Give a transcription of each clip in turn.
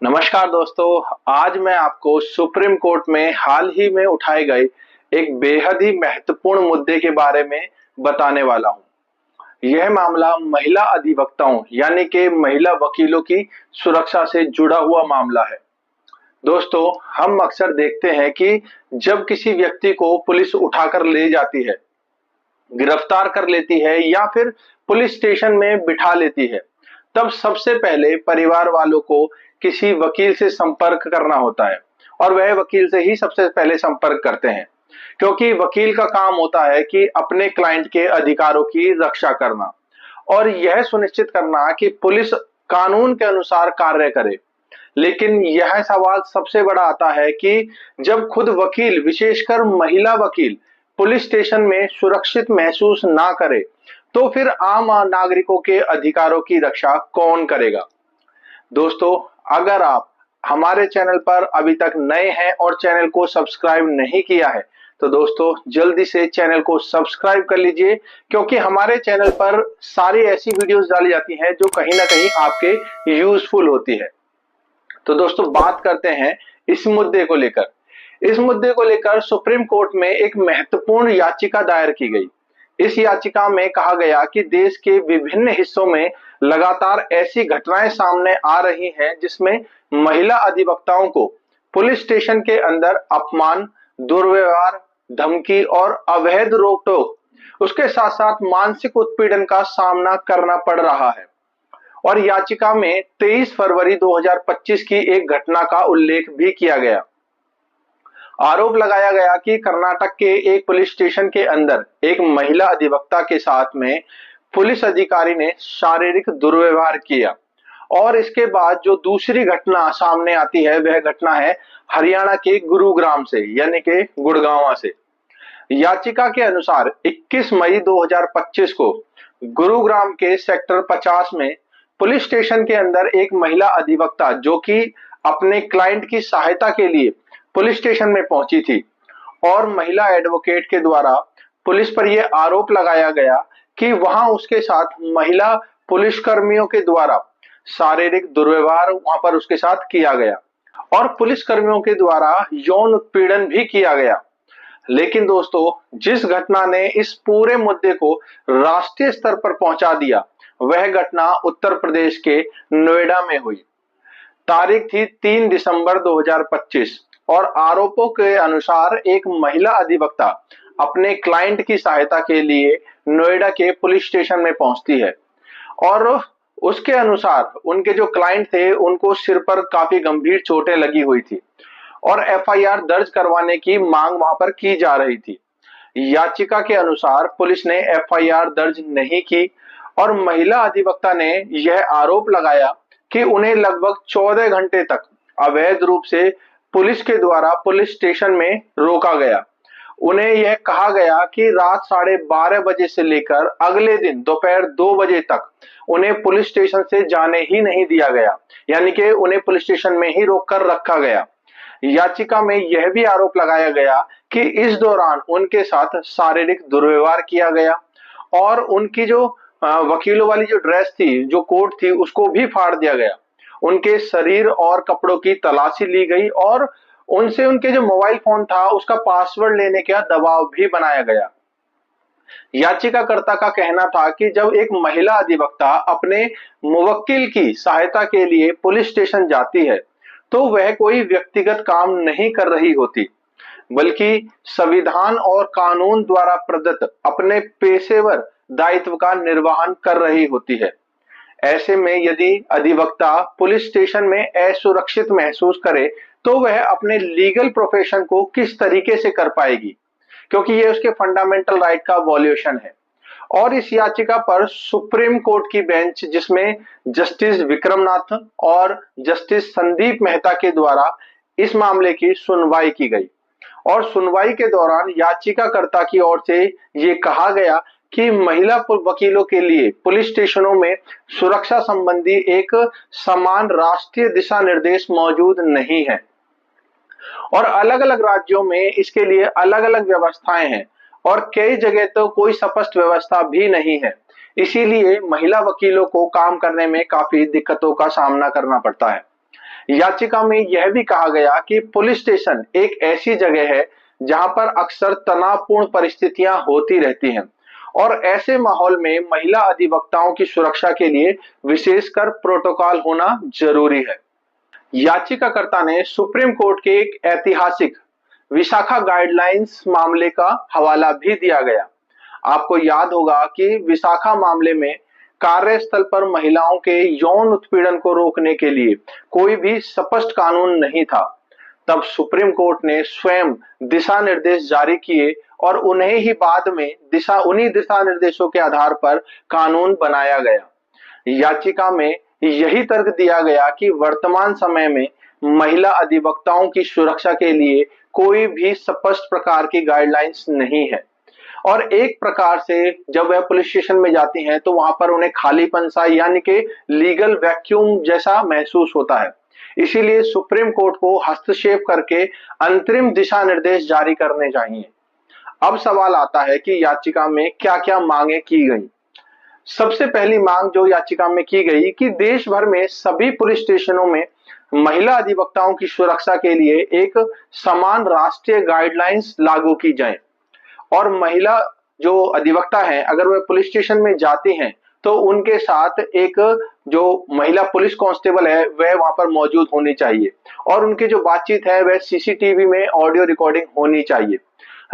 नमस्कार दोस्तों। आज मैं आपको सुप्रीम कोर्ट में हाल ही में उठाए गए एक बेहद ही महत्वपूर्ण मुद्दे के बारे में बताने वाला हूं। यह मामला महिला अधिवक्ताओं यानी कि महिला वकीलों की सुरक्षा से जुड़ा हुआ मामला है। दोस्तों, हम अक्सर देखते हैं कि जब किसी व्यक्ति को पुलिस उठाकर ले जाती है, गिरफ्तार कर लेती है या फिर पुलिस स्टेशन में बिठा लेती है, तब सबसे पहले परिवार वालों को किसी वकील से संपर्क करना होता है और वह वकील से ही सबसे पहले संपर्क करते हैं, क्योंकि वकील का काम होता है कि अपने क्लाइंट के अधिकारों की रक्षा करना और यह सुनिश्चित करना कि पुलिस कानून के अनुसार कार्य करे। लेकिन यह सवाल सबसे बड़ा आता है कि जब खुद वकील, विशेषकर महिला वकील, पुलिस स्टेशन में सुरक्षित महसूस ना करे, तो फिर आम नागरिकों के अधिकारों की रक्षा कौन करेगा? दोस्तों, अगर आप हमारे चैनल पर अभी तक नए हैं और चैनल को सब्सक्राइब नहीं किया है, तो दोस्तों जल्दी से चैनल को सब्सक्राइब कर लीजिए, क्योंकि हमारे चैनल पर सारी ऐसी वीडियोस डाली जाती हैं जो कहीं ना कहीं आपके यूजफुल होती है। तो दोस्तों, बात करते हैं इस मुद्दे को लेकर। इस मुद्दे को लेकर सुप्रीम कोर्ट में एक महत्वपूर्ण याचिका दायर की गई। इस याचिका में कहा गया कि देश के विभिन्न हिस्सों में लगातार ऐसी घटनाएं सामने आ रही हैं जिसमें महिला अधिवक्ताओं को पुलिस स्टेशन के अंदर अपमान, दुर्व्यवहार, धमकी और अवैध रोक-टोक, उसके साथ साथ मानसिक उत्पीड़न का सामना करना पड़ रहा है। और याचिका में 23 फरवरी 2025 की एक घटना का उल्लेख भी किया गया। आरोप लगाया गया कि कर्नाटक के एक पुलिस स्टेशन के अंदर एक महिला अधिवक्ता के साथ में पुलिस अधिकारी ने शारीरिक दुर्व्यवहार किया। और इसके बाद जो दूसरी घटना सामने आती है, वह घटना है हरियाणा के गुरुग्राम से, यानी कि गुड़गांव से। याचिका के अनुसार 21 मई 2025 को गुरुग्राम के सेक्टर 50 में पुलिस स्टेशन के अंदर एक महिला अधिवक्ता, जो कि अपने क्लाइंट की सहायता के लिए पुलिस स्टेशन में पहुंची थी, और महिला एडवोकेट के द्वारा पुलिस पर यह आरोप लगाया गया कि वहां उसके साथ महिला पुलिसकर्मियों के द्वारा शारीरिक दुर्व्यवहार वहां पर उसके साथ किया गया और पुलिसकर्मियों के द्वारा यौन उत्पीड़न भी किया गया। लेकिन दोस्तों, जिस घटना ने इस पूरे मुद्दे को राष्ट्रीय स्तर पर पहुंचा दिया, वह घटना उत्तर प्रदेश के नोएडा में हुई। तारीख थी 3 दिसंबर 2025 और आरोपों के अनुसार एक महिला अधिवक्ता अपने क्लाइंट की सहायता के लिए नोएडा के पुलिस स्टेशन में पहुंचती है और उसके अनुसार उनके जो क्लाइंट थे उनको सिर पर काफी गंभीर चोटें लगी हुई थी और एफआईआर दर्ज करवाने की मांग वहां पर की जा रही थी। याचिका के अनुसार पुलिस ने एफआईआर दर्ज नहीं की और महिला अधिवक्ता ने यह आरोप लगाया कि उन्हें लगभग 14 घंटे तक अवैध रूप से पुलिस के द्वारा पुलिस स्टेशन में रोका गया। उन्हें यह कहा गया कि रात 12:30 बजे से लेकर अगले दिन दोपहर 2 बजे तक उन्हें पुलिस स्टेशन से जाने ही नहीं दिया गया, यानी कि उन्हें पुलिस स्टेशन में ही रोक कर रखा गया। याचिका में यह भी आरोप लगाया गया कि इस दौरान उनके साथ शारीरिक दुर्व्यवहार किया गया और उनकी जो वकीलों वाली जो ड्रेस थी, जो कोट थी, उसको भी फाड़ दिया गया। उनके शरीर और कपड़ों की तलाशी ली गई और उनसे उनके जो मोबाइल फोन था उसका पासवर्ड लेने का दबाव भी बनाया गया। याचिकाकर्ता का कहना था कि जब एक महिला अधिवक्ता अपने मुवक्किल की सहायता के लिए पुलिस स्टेशन जाती है, तो वह कोई व्यक्तिगत काम नहीं कर रही होती, बल्कि संविधान और कानून द्वारा प्रदत्त अपने पेशेवर दायित्व का निर्वहन कर रही होती है। ऐसे में यदि अधिवक्ता पुलिस स्टेशन में असुरक्षित महसूस करे, तो वह अपने लीगल प्रोफेशन को किस तरीके से कर पाएगी, क्योंकि ये उसके फंडामेंटल राइट का वॉल्यूशन है। और इस याचिका पर सुप्रीम कोर्ट की बेंच, जिसमें जस्टिस विक्रमनाथ और जस्टिस संदीप मेहता के द्वारा इस मामले की सुनवाई की गई और सुनवाई के दौरान याचिकाकर्ता की ओर से ये कहा गया कि महिला वकीलों के लिए पुलिस स्टेशनों में सुरक्षा संबंधी एक समान राष्ट्रीय दिशा निर्देश मौजूद नहीं है और अलग अलग राज्यों में इसके लिए अलग अलग व्यवस्थाएं हैं और कई जगह तो कोई स्पष्ट व्यवस्था भी नहीं है। इसीलिए महिला वकीलों को काम करने में काफी दिक्कतों का सामना करना पड़ता है। याचिका में यह भी कहा गया कि पुलिस स्टेशन एक ऐसी जगह है जहां पर अक्सर तनावपूर्ण परिस्थितियां होती रहती हैं और ऐसे माहौल में महिला अधिवक्ताओं की सुरक्षा के लिए विशेषकर प्रोटोकॉल होना जरूरी है। याचिकाकर्ता ने सुप्रीम कोर्ट के एक ऐतिहासिक विशाखा गाइडलाइंस मामले का हवाला भी दिया गया। आपको याद होगा कि विशाखा मामले में कार्यस्थल पर महिलाओं के यौन उत्पीड़न को रोकने के लिए कोई भी स्पष्ट कानून नहीं था। तब सुप्रीम कोर्ट ने स्वयं दिशा निर्देश जारी किए और उन्हीं दिशा निर्देशों के आधार पर कानून बनाया गया। याचिका में यही तर्क दिया गया कि वर्तमान समय में महिला अधिवक्ताओं की सुरक्षा के लिए कोई भी स्पष्ट प्रकार की गाइडलाइंस नहीं है और एक प्रकार से जब वह पुलिस स्टेशन में जाती हैं तो वहां पर उन्हें खालीपन सा यानी कि लीगल वैक्यूम जैसा महसूस होता है। इसीलिए सुप्रीम कोर्ट को हस्तक्षेप करके अंतरिम दिशा निर्देश जारी करने चाहिए। अब सवाल आता है कि याचिका में क्या क्या मांगे की गई। सबसे पहली मांग जो याचिका में की गई कि देश भर में सभी पुलिस स्टेशनों में महिला अधिवक्ताओं की सुरक्षा के लिए एक समान राष्ट्रीय गाइडलाइंस लागू की जाए और महिला जो अधिवक्ता हैं अगर वह पुलिस स्टेशन में जाती हैं तो उनके साथ एक जो महिला पुलिस कांस्टेबल है वह वहां पर मौजूद होनी चाहिए और उनकी जो बातचीत है वह सीसीटीवी में ऑडियो रिकॉर्डिंग होनी चाहिए।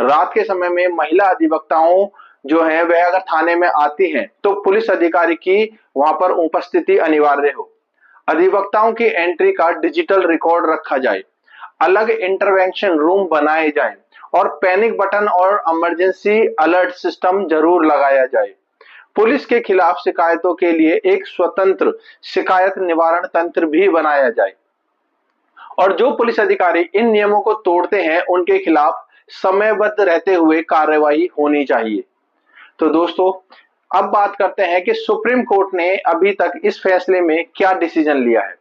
रात के समय में महिला अधिवक्ताओं जो है वह अगर थाने में आती हैं तो पुलिस अधिकारी की वहां पर उपस्थिति अनिवार्य हो। अधिवक्ताओं की एंट्री का डिजिटल रिकॉर्ड रखा जाए, अलग इंटरवेंशन रूम बनाए जाएं और पैनिक बटन और इमरजेंसी अलर्ट सिस्टम जरूर लगाया जाए। पुलिस के खिलाफ शिकायतों के लिए एक स्वतंत्र शिकायत निवारण तंत्र भी बनाया जाए और जो पुलिस अधिकारी इन नियमों को तोड़ते हैं उनके खिलाफ समयबद्ध रहते हुए कार्रवाई होनी चाहिए। तो दोस्तों अब बात करते हैं कि सुप्रीम कोर्ट ने अभी तक इस फैसले में क्या डिसीजन लिया है।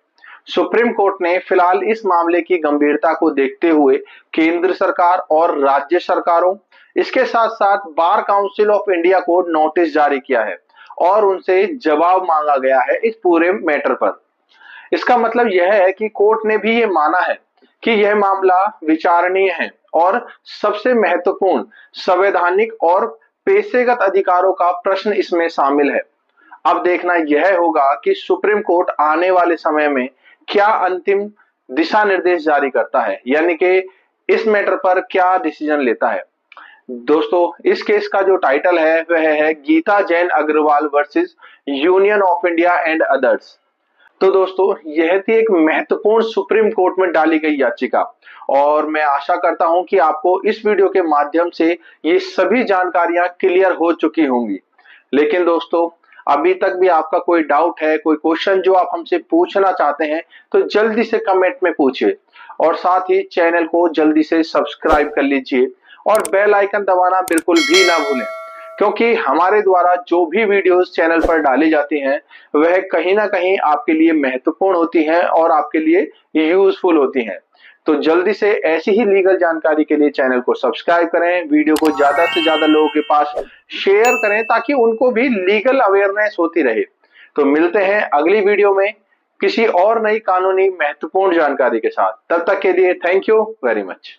सुप्रीम कोर्ट ने फिलहाल इस मामले की गंभीरता को देखते हुए केंद्र सरकार और राज्य सरकारों, इसके साथ साथ बार काउंसिल ऑफ इंडिया को नोटिस जारी किया है और उनसे जवाब मांगा गया है इस पूरे मैटर पर। इसका मतलब यह है कि कोर्ट ने भी ये माना है कि यह मामला विचारणीय है और सबसे महत्वपूर्ण संवैधानिक और पेशेगत अधिकारों का प्रश्न इसमें शामिल है। अब देखना यह होगा कि सुप्रीम कोर्ट आने वाले समय में क्या अंतिम दिशा निर्देश जारी करता है, यानी कि इस मैटर पर क्या डिसीजन लेता है। दोस्तों इस केस का जो टाइटल है वह है Geeta Jain Agarwal versus Union of India and others. तो दोस्तों यह थी एक महत्वपूर्ण सुप्रीम कोर्ट में डाली गई याचिका और मैं आशा करता हूं कि आपको इस वीडियो के माध्यम से ये सभी जानकारियां क्लियर हो चुकी होंगी। लेकिन दोस्तों अभी तक भी आपका कोई डाउट है, कोई क्वेश्चन जो आप हमसे पूछना चाहते हैं तो जल्दी से कमेंट में पूछिए और साथ ही चैनल को जल्दी से सब्सक्राइब कर लीजिए और बेल आइकन दबाना बिल्कुल भी ना भूलें, क्योंकि हमारे द्वारा जो भी वीडियोस चैनल पर डाली जाती हैं वह कहीं ना कहीं आपके लिए महत्वपूर्ण होती हैं और आपके लिए यूजफुल होती हैं। तो जल्दी से ऐसी ही लीगल जानकारी के लिए चैनल को सब्सक्राइब करें, वीडियो को ज्यादा से ज्यादा लोगों के पास शेयर करें ताकि उनको भी लीगल अवेयरनेस होती रहे। तो मिलते हैं अगली वीडियो में किसी और नई कानूनी महत्वपूर्ण जानकारी के साथ। तब तक के लिए थैंक यू वेरी मच।